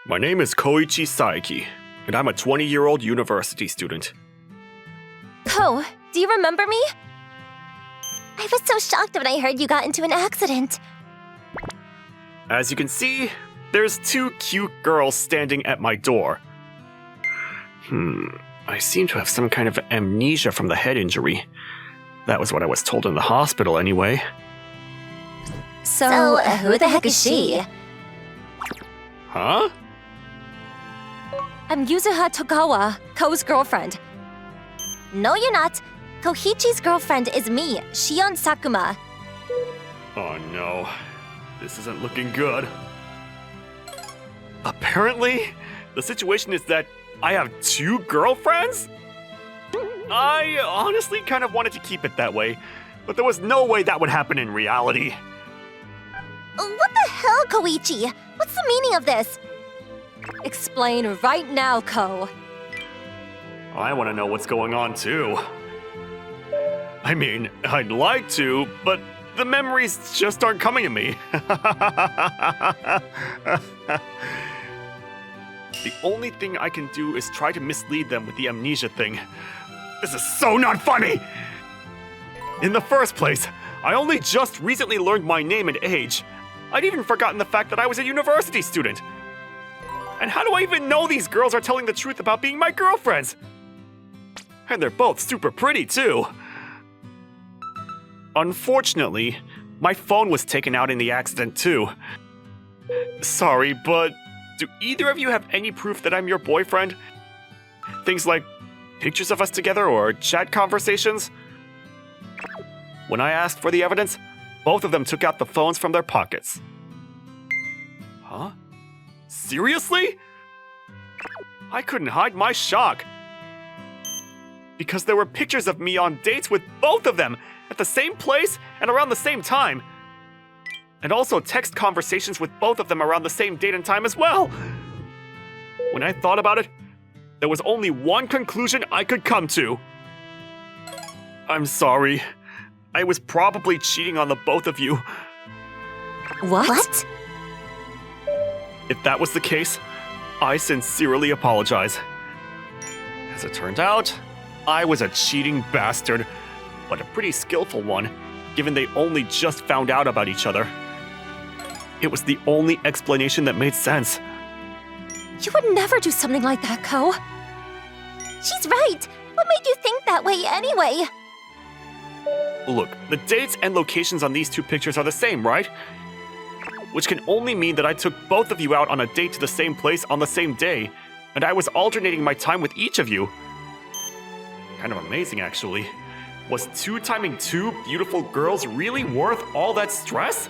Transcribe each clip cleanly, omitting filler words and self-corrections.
My name is Koichi Saiki, and I'm a 20-year-old university student. Ko, do you remember me? I was so shocked when I heard you got into an accident. As you can see, there's two cute girls standing at my door. I seem to have some kind of amnesia from the head injury. That was what I was told in the hospital anyway. So, who the heck is she? Huh? I'm Yuzuha Togawa, Ko's girlfriend. No, you're not. Koichi's girlfriend is me, Shion Sakuma. Oh no, this isn't looking good. Apparently, the situation is that I have two girlfriends? I honestly kind of wanted to keep it that way, but there was no way that would happen in reality. What the hell, Koichi? What's the meaning of this? Explain right now, Ko. I want to know what's going on too. I mean, I'd like to, but the memories just aren't coming to me. The only thing I can do is try to mislead them with the amnesia thing. This is so not funny! In the first place, I only just recently learned my name and age. I'd even forgotten the fact that I was a university student. And how do I even know these girls are telling the truth about being my girlfriends? And they're both super pretty too. Unfortunately, my phone was taken out in the accident too. Sorry, but do either of you have any proof that I'm your boyfriend? Things like pictures of us together or chat conversations? When I asked for the evidence, both of them took out the phones from their pockets. Huh? Seriously? I couldn't hide my shock. Because there were pictures of me on dates with both of them at the same place and around the same time. And also text conversations with both of them around the same date and time as well. When I thought about it, there was only one conclusion I could come to. I'm sorry. I was probably cheating on the both of you. What? If that was the case, I sincerely apologize. As it turned out, I was a cheating bastard, but a pretty skillful one, given they only just found out about each other. It was the only explanation that made sense. You would never do something like that, Ko. She's right. What made you think that way anyway? Look, the dates and locations on these two pictures are the same, right? Which can only mean that I took both of you out on a date to the same place on the same day, and I was alternating my time with each of you. Kind of amazing, actually. Was two-timing two beautiful girls really worth all that stress?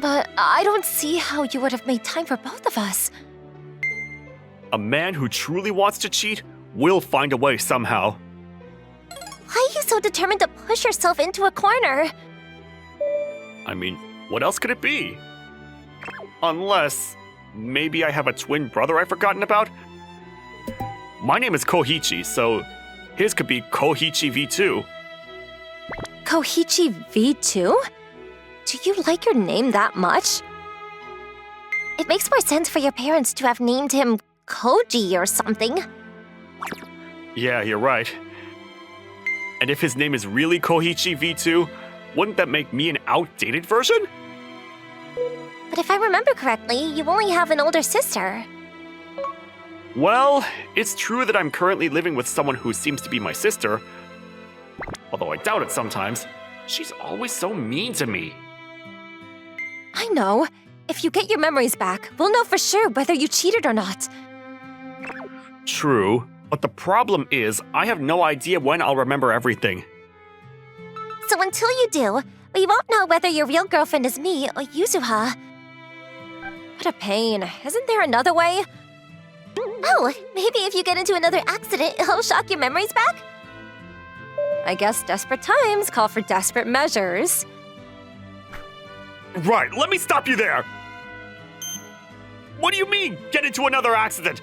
But I don't see how you would have made time for both of us. A man who truly wants to cheat will find a way somehow. Why are you so determined to push yourself into a corner? I mean, what else could it be? Unless, maybe I have a twin brother I've forgotten about? My name is Koichi, so his could be Koichi V2. Koichi V2? Do you like your name that much? It makes more sense for your parents to have named him Koji or something. Yeah, you're right. And if his name is really Koichi V2, wouldn't that make me an outdated version? But if I remember correctly, you only have an older sister. Well, it's true that I'm currently living with someone who seems to be my sister. Although I doubt it sometimes. She's always so mean to me. I know. If you get your memories back, we'll know for sure whether you cheated or not. True, but the problem is I have no idea when I'll remember everything. So until you do, we won't know whether your real girlfriend is me or Yuzuha. What a pain. Isn't there another way? Oh, maybe if you get into another accident, it'll shock your memories back? I guess desperate times call for desperate measures. Right, let me stop you there! What do you mean, get into another accident?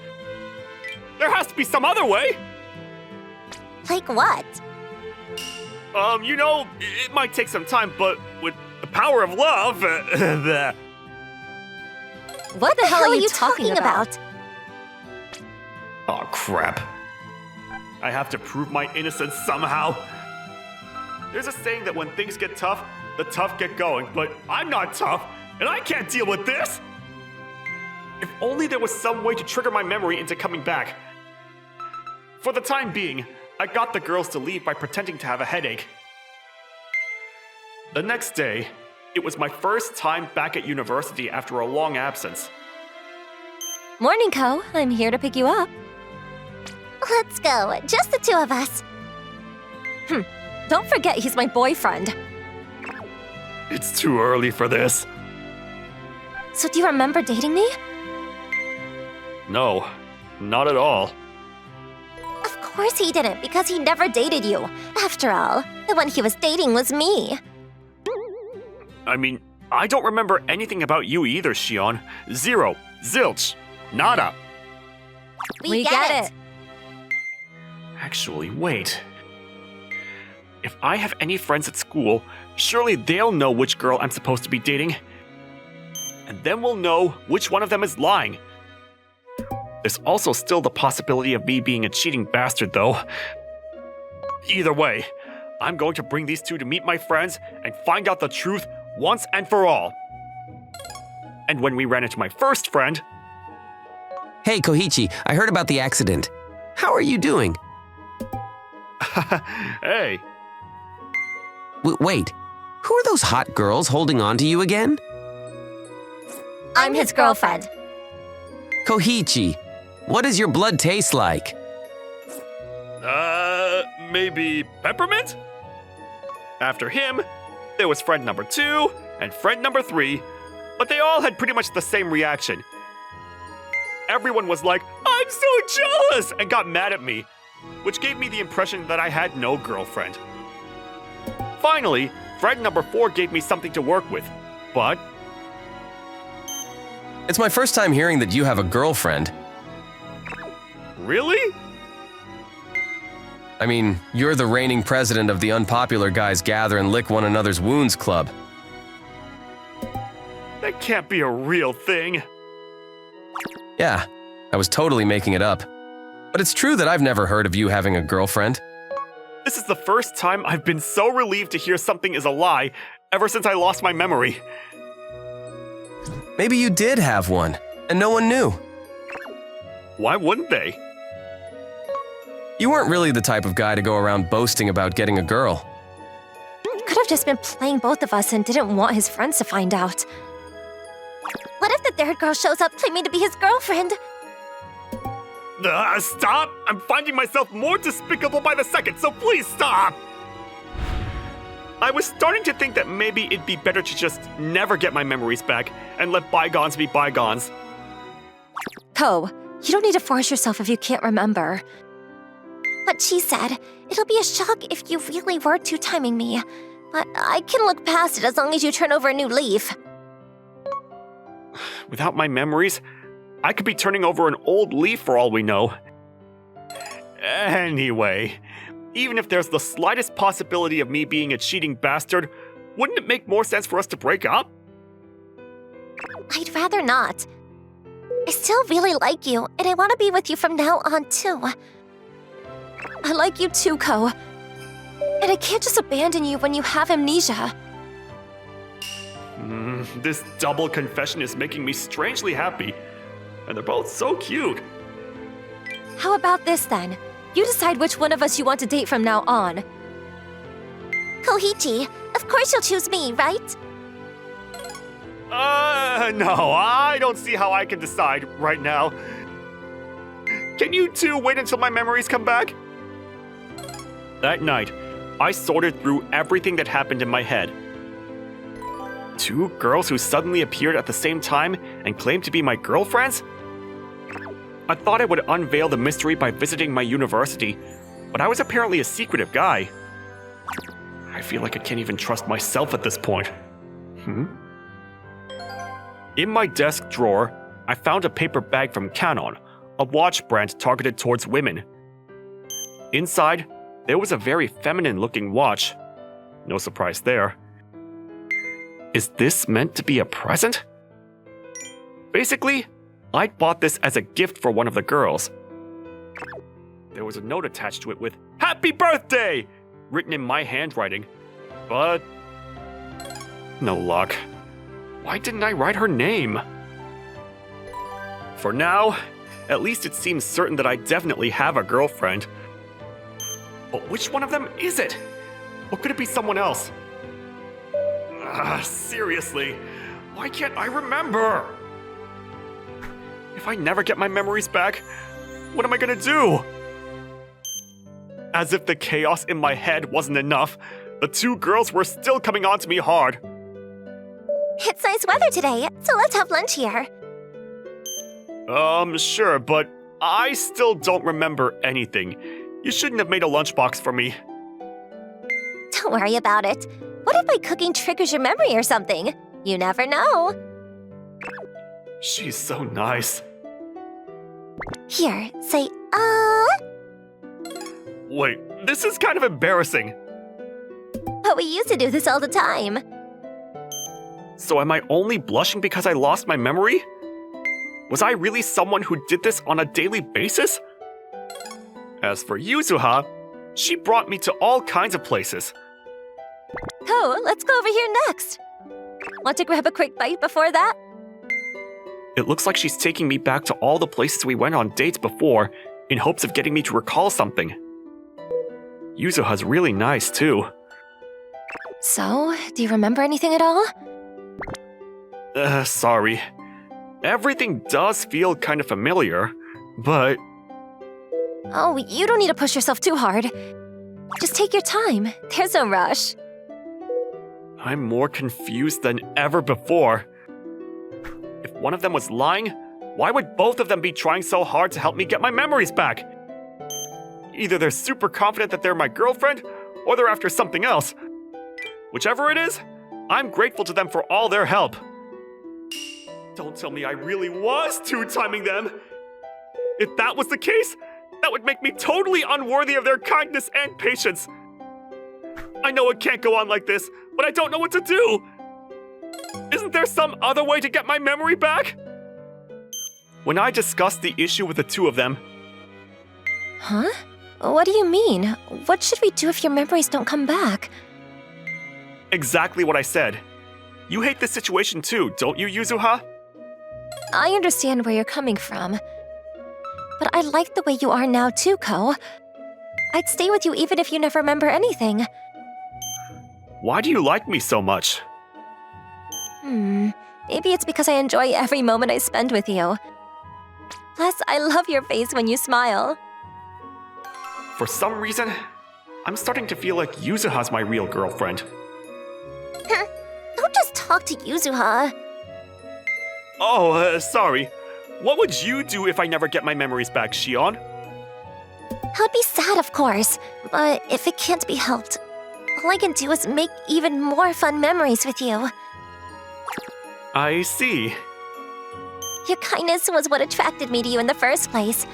There has to be some other way! Like what? You know, it might take some time, but with the power of love, What the hell are you talking about? Oh, crap. I have to prove my innocence somehow. There's a saying that when things get tough, the tough get going, but I'm not tough, and I can't deal with this! If only there was some way to trigger my memory into coming back. For the time being, I got the girls to leave by pretending to have a headache. The next day, it was my first time back at university after a long absence. Morning, Ko. I'm here to pick you up. Let's go. Just the two of us. Don't forget he's my boyfriend. It's too early for this. So do you remember dating me? No, not at all. Of course he didn't, because he never dated you. After all, the one he was dating was me. I mean, I don't remember anything about you either, Shion. Zero. Zilch. Nada. We get it. Actually, wait. If I have any friends at school, surely they'll know which girl I'm supposed to be dating. And then we'll know which one of them is lying. There's also still the possibility of me being a cheating bastard, though. Either way, I'm going to bring these two to meet my friends and find out the truth once and for all. And when we ran into my first friend... Hey, Koichi, I heard about the accident. How are you doing? Hey. Wait, who are those hot girls holding on to you again? I'm his girlfriend. Koichi, what does your blood taste like? Maybe peppermint? After him, there was friend number 2 and friend number 3, but they all had pretty much the same reaction. Everyone was like, "I'm so jealous!" and got mad at me, which gave me the impression that I had no girlfriend. Finally, friend number 4 gave me something to work with, but... It's my first time hearing that you have a girlfriend. Really? I mean, you're the reigning president of the Unpopular Guys Gather and Lick One Another's Wounds Club. That can't be a real thing. Yeah, I was totally making it up. But it's true that I've never heard of you having a girlfriend. This is the first time I've been so relieved to hear something is a lie ever since I lost my memory. Maybe you did have one, and no one knew. Why wouldn't they? You weren't really the type of guy to go around boasting about getting a girl. He could have just been playing both of us and didn't want his friends to find out. What if the third girl shows up claiming to be his girlfriend? Stop! I'm finding myself more despicable by the second, so please stop! I was starting to think that maybe it'd be better to just never get my memories back and let bygones be bygones. Ko, you don't need to force yourself if you can't remember. What she said, it'll be a shock if you really were two-timing me. But I can look past it as long as you turn over a new leaf. Without my memories, I could be turning over an old leaf for all we know. Anyway, even if there's the slightest possibility of me being a cheating bastard, wouldn't it make more sense for us to break up? I'd rather not. I still really like you, and I want to be with you from now on, too. I like you too, Ko. And I can't just abandon you when you have amnesia. This double confession is making me strangely happy. And they're both so cute. How about this, then? You decide which one of us you want to date from now on. Koichi, of course you'll choose me, right? No, I don't see how I can decide right now. Can you two wait until my memories come back? That night, I sorted through everything that happened in my head. 2 girls who suddenly appeared at the same time and claimed to be my girlfriends? I thought I would unveil the mystery by visiting my university, but I was apparently a secretive guy. I feel like I can't even trust myself at this point. In my desk drawer, I found a paper bag from Kanon, a watch brand targeted towards women. Inside, there was a very feminine-looking watch. No surprise there. Is this meant to be a present? Basically, I bought this as a gift for one of the girls. There was a note attached to it with "Happy Birthday!" written in my handwriting, but no luck. Why didn't I write her name? For now, at least it seems certain that I definitely have a girlfriend. But which one of them is it? Or could it be someone else? Seriously, why can't I remember? If I never get my memories back, what am I gonna do? As if the chaos in my head wasn't enough, the two girls were still coming on to me hard. It's nice weather today, so let's have lunch here. Sure, but I still don't remember anything. You shouldn't have made a lunchbox for me. Don't worry about it. What if my cooking triggers your memory or something? You never know. She's so nice. Here, say, Wait, this is kind of embarrassing. But we used to do this all the time. So am I only blushing because I lost my memory? Was I really someone who did this on a daily basis? As for Yuzuha, she brought me to all kinds of places. Oh, let's go over here next. Want to grab a quick bite before that? It looks like she's taking me back to all the places we went on dates before, in hopes of getting me to recall something. Yuzuha's really nice, too. So, do you remember anything at all? Sorry. Everything does feel kind of familiar, but... Oh, you don't need to push yourself too hard. Just take your time. There's no rush. I'm more confused than ever before. If one of them was lying, why would both of them be trying so hard to help me get my memories back? Either they're super confident that they're my girlfriend, or they're after something else. Whichever it is, I'm grateful to them for all their help. Don't tell me I really was two-timing them. If that was the case, that would make me totally unworthy of their kindness and patience. I know it can't go on like this, but I don't know what to do. Isn't there some other way to get my memory back? When I discussed the issue with the two of them... Huh? What do you mean? What should we do if your memories don't come back? Exactly what I said. You hate this situation too, don't you, Yuzuha? I understand where you're coming from. But I like the way you are now too, Ko. I'd stay with you even if you never remember anything. Why do you like me so much? Maybe it's because I enjoy every moment I spend with you. Plus, I love your face when you smile. For some reason, I'm starting to feel like Yuzuha's my real girlfriend. Don't just talk to Yuzuha. Oh, sorry. What would you do if I never get my memories back, Shion? I'd be sad, of course, but if it can't be helped, all I can do is make even more fun memories with you. I see. Your kindness was what attracted me to you in the first place.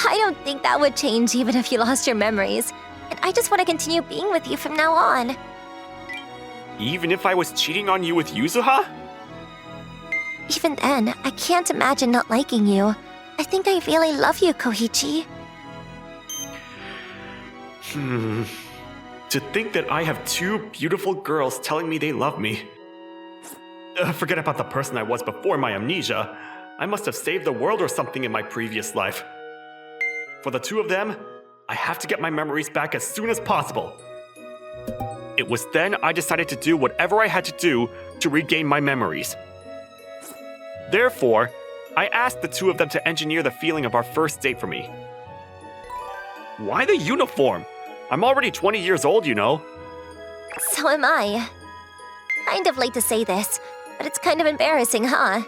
I don't think that would change even if you lost your memories, and I just want to continue being with you from now on. Even if I was cheating on you with Yuzuha? Even then, I can't imagine not liking you. I think I really love you, Koichi. To think that I have two beautiful girls telling me they love me. Forget about the person I was before my amnesia. I must have saved the world or something in my previous life. For the two of them, I have to get my memories back as soon as possible. It was then I decided to do whatever I had to do to regain my memories. Therefore, I asked the two of them to engineer the feeling of our first date for me. Why the uniform? I'm already 20 years old, you know. So am I. Kind of late to say this, but it's kind of embarrassing, huh?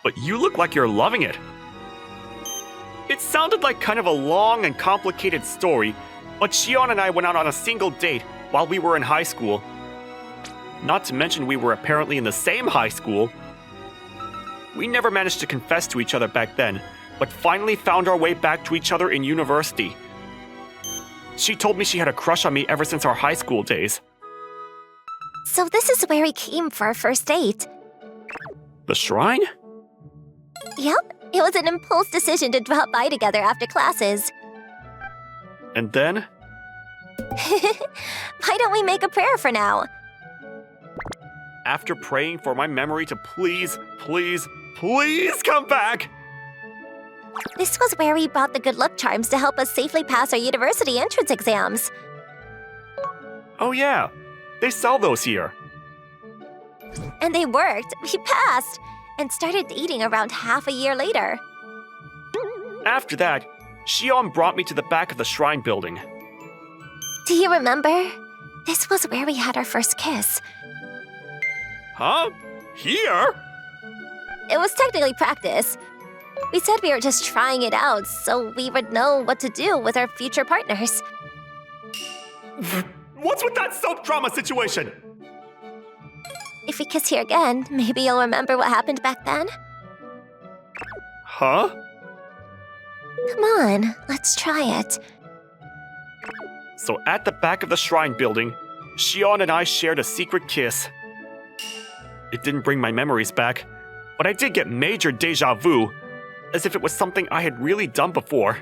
But you look like you're loving it. It sounded like kind of a long and complicated story, but Shion and I went out on a single date while we were in high school. Not to mention we were apparently in the same high school. We never managed to confess to each other back then, but finally found our way back to each other in university. She told me she had a crush on me ever since our high school days. So this is where he came for our first date. The shrine? Yep, it was an impulse decision to drop by together after classes. And then? Why don't we make a prayer for now? After praying for my memory to please, please, please come back! This was where we brought the good luck charms to help us safely pass our university entrance exams. Oh yeah, they sell those here. And they worked. We passed. And started dating around half a year later. After that, Shion brought me to the back of the shrine building. Do you remember? This was where we had our first kiss. Huh? Here? It was technically practice. We said we were just trying it out so we would know what to do with our future partners. What's with that soap drama situation? If we kiss here again, maybe you'll remember what happened back then. Huh? Come on, let's try it. So at the back of the shrine building, Shion and I shared a secret kiss. It didn't bring my memories back, but I did get major deja vu, as if it was something I had really done before.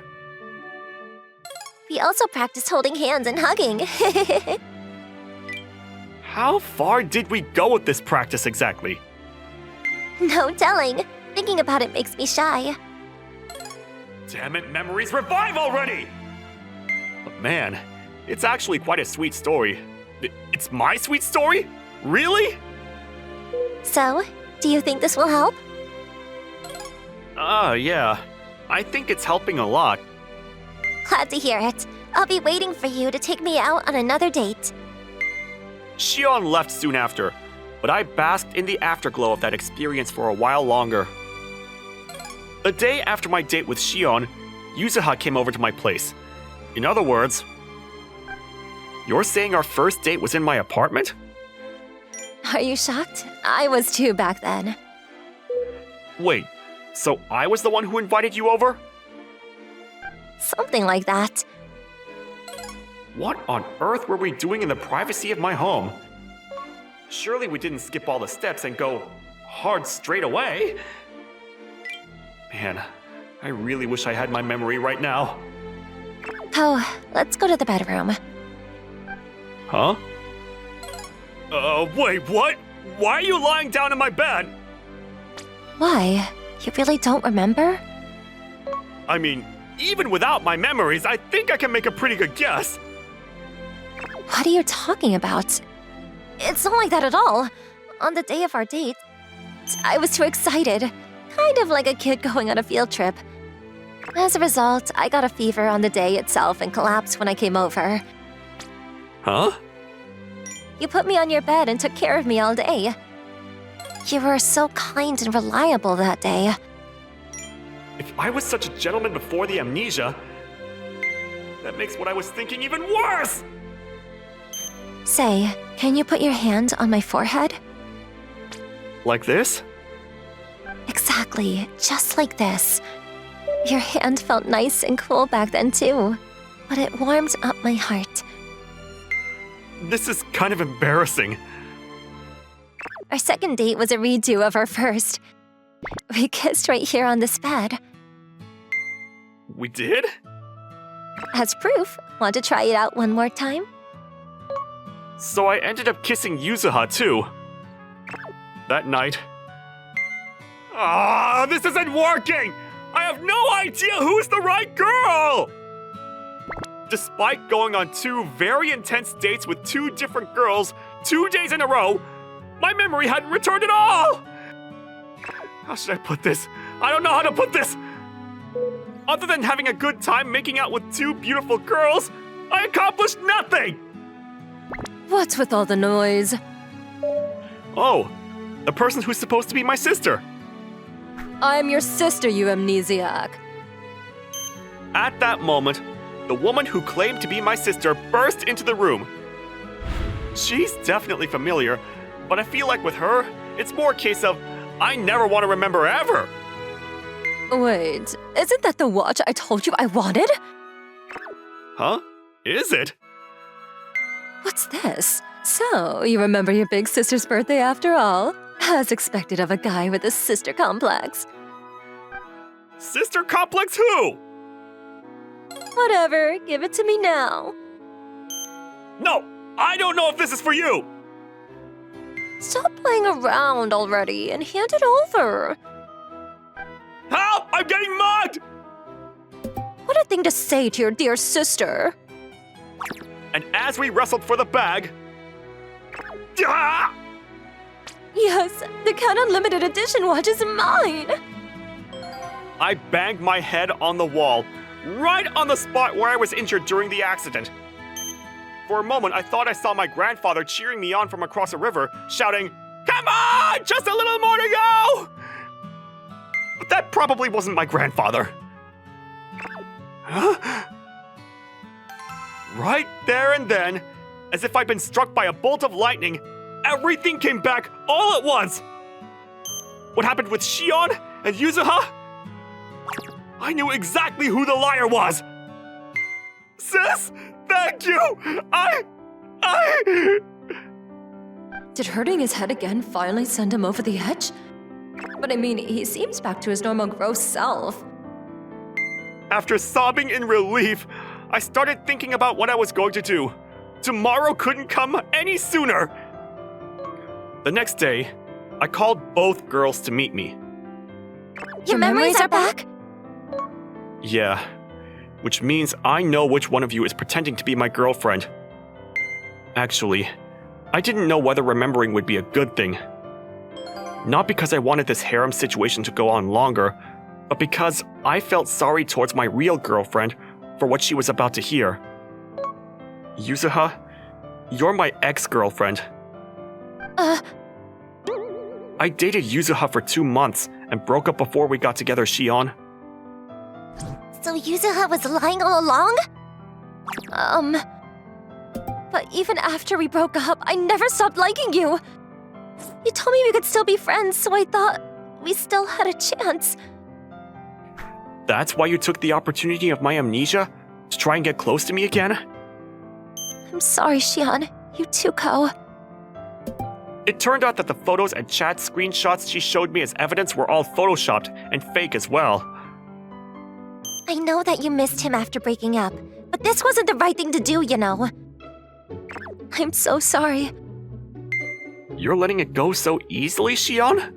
We also practiced holding hands and hugging. How far did we go with this practice exactly? No telling. Thinking about it makes me shy. Damn it, memories revive already! But man, it's actually quite a sweet story. It's my sweet story? Really? So, do you think this will help? Yeah. I think it's helping a lot. Glad to hear it. I'll be waiting for you to take me out on another date. Shion left soon after, but I basked in the afterglow of that experience for a while longer. A day after my date with Shion, Yuzuha came over to my place. In other words, you're saying our first date was in my apartment? Are you shocked? I was too back then. Wait, so I was the one who invited you over? Something like that. What on earth were we doing in the privacy of my home? Surely we didn't skip all the steps and go hard straight away. Man, I really wish I had my memory right now. Oh, let's go to the bedroom. Huh? Wait, what? Why are you lying down in my bed? Why? You really don't remember? I mean, even without my memories, I think I can make a pretty good guess. What are you talking about? It's not like that at all. On the day of our date, I was too excited. Kind of like a kid going on a field trip. As a result, I got a fever on the day itself and collapsed when I came over. Huh? You put me on your bed and took care of me all day. You were so kind and reliable that day. If I was such a gentleman before the amnesia, that makes what I was thinking even worse! Say, can you put your hand on my forehead? Like this? Exactly, just like this. Your hand felt nice and cool back then too, but it warmed up my heart. This is kind of embarrassing. Our second date was a redo of our first. We kissed right here on this bed. We did? As proof, want to try it out one more time? So I ended up kissing Yuzuha too. That night. This isn't working! I have no idea who's the right girl! Despite going on 2 very intense dates with 2 different girls 2 days in a row, my memory hadn't returned at all! How should I put this? I don't know how to put this! Other than having a good time making out with 2 beautiful girls, I accomplished nothing! What's with all the noise? Oh, the person who's supposed to be my sister. I'm your sister, you amnesiac. At that moment, the woman who claimed to be my sister burst into the room. She's definitely familiar, but I feel like with her, it's more a case of I never want to remember ever. Wait, isn't that the watch I told you I wanted? Huh? Is it? What's this? So, you remember your big sister's birthday after all? As expected of a guy with a sister complex. Sister complex who? Whatever, give it to me now. No, I don't know if this is for you. Stop playing around already and hand it over. Help! I'm getting mugged! What a thing to say to your dear sister. And as we wrestled for the bag... Ah! Yes, the Kanon limited edition watch is mine. I banged my head on the wall, right on the spot where I was injured during the accident. For a moment, I thought I saw my grandfather cheering me on from across a river, shouting, "Come on! Just a little more to go!" But that probably wasn't my grandfather. Huh? Right there and then, as if I'd been struck by a bolt of lightning, everything came back all at once. What happened with Shion and Yuzuha? I knew exactly who the liar was. Sis, thank you. Did hurting his head again finally send him over the edge? But I mean, he seems back to his normal gross self. After sobbing in relief, I started thinking about what I was going to do. Tomorrow couldn't come any sooner. The next day, I called both girls to meet me. Your memories are back? Yeah, which means I know which one of you is pretending to be my girlfriend. Actually, I didn't know whether remembering would be a good thing. Not because I wanted this harem situation to go on longer, but because I felt sorry towards my real girlfriend for what she was about to hear. Yuzuha, you're my ex-girlfriend. I dated Yuzuha for 2 months and broke up before we got together, Shion. So Yuzuha was lying all along? But even after we broke up, I never stopped liking you. You told me we could still be friends, so I thought we still had a chance. That's why you took the opportunity of my amnesia to try and get close to me again? I'm sorry, Shion. You too, Ko. It turned out that the photos and chat screenshots she showed me as evidence were all photoshopped and fake as well. I know that you missed him after breaking up, but this wasn't the right thing to do, you know. I'm so sorry. You're letting it go so easily, Shion?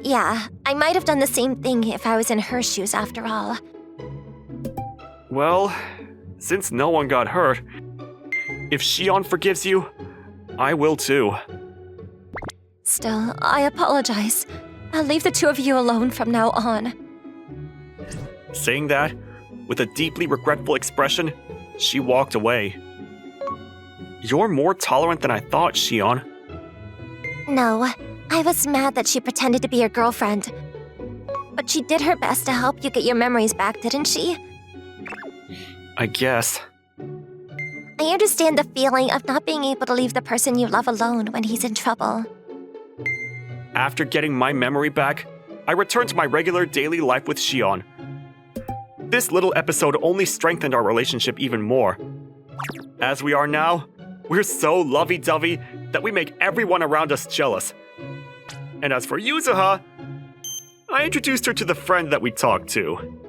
Yeah, I might have done the same thing if I was in her shoes after all. Well, since no one got hurt, if Shion forgives you, I will too. Still, I apologize. I'll leave the two of you alone from now on. Saying that, with a deeply regretful expression, she walked away. You're more tolerant than I thought, Shion. No, I was mad that she pretended to be your girlfriend. But she did her best to help you get your memories back, didn't she? I guess. I understand the feeling of not being able to leave the person you love alone when he's in trouble. After getting my memory back, I returned to my regular daily life with Shion. This little episode only strengthened our relationship even more. As we are now, we're so lovey-dovey that we make everyone around us jealous. And as for Yuzuha, I introduced her to the friend that we talked to.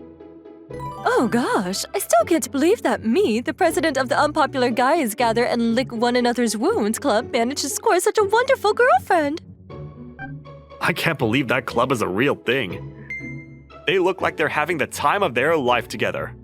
Oh gosh, I still can't believe that me, the president of the Unpopular Guys Gather and Lick One Another's Wounds Club, managed to score such a wonderful girlfriend. I can't believe that club is a real thing. They look like they're having the time of their life together.